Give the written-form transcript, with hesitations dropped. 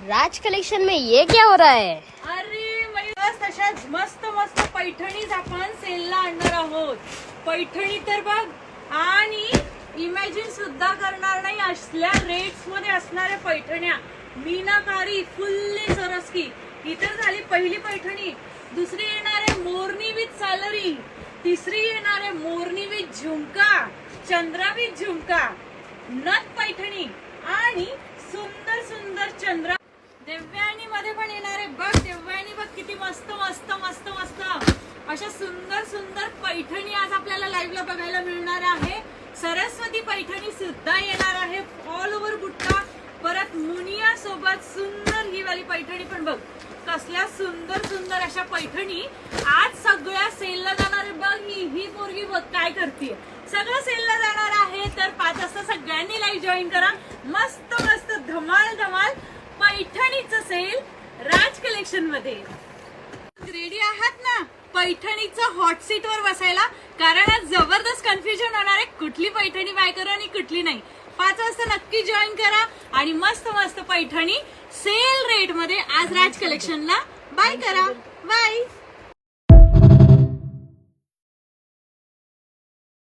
राज collection में ये क्या हो रहा है? अरे मयूर, तशा मस्त मस्त पैठणीज आपण सेलला आणणार आहोत. पैठणी तर बघ, आणि इमॅजिन सुद्धा करणार नाही असल्या रेट्स मध्ये असणाऱ्या पैठण्या. मीनाकारी फुल्ली सरस्की. इतर झाली पहिली पैठणी. दुसरी येणार आहे मोरनी विथ सॅलरी. तिसरी येणार आहे मोरनी विथ झुमका, चंद्रा विथ झुमका, नथ पैठणी आणि सुंदर सुंदर चंद्रा. देवयानी मध्ये पण येणार आहे बघ. देवयानी बघ किती मस्त मस्त मस्त मस्त अशा सुंदर सुंदर पैठणी आज आपल्याला लाईव्ह ला बघायला मिळणार आहे. सरस्वती पैठणी सुद्धा येणार आहे ऑल ओव्हर बुट्टा. परत मुनिया सोबत सुंदर ही वाली पैठणी पण बघ. कसल्या सुंदर सुंदर अशा पैठणी आज सगळ्या सेलला जाणार आहे बघ. ही पोरगी बघ काय करते. सगळं सेलला जाणार आहे. तर 5 वाजता सगळ्यांनी लाईव्ह जॉईन करा. मस्त मस्त धमाल धमाल पैठणीचं सेल राज कलेक्शन मध्ये. रेडी आहात ना पैठणीचं हॉट सीट वर बसायला? कारण आज जबरदस्त कन्फ्युजन होणार आहे कुठली पैठणी बाय करू आणि कुठली नाही. 5 वाजता नक्की जॉईन करा आणि मस्त मस्त पैठणी सेल रेट मध्ये आज राज कलेक्शनला बाय करा. बाय.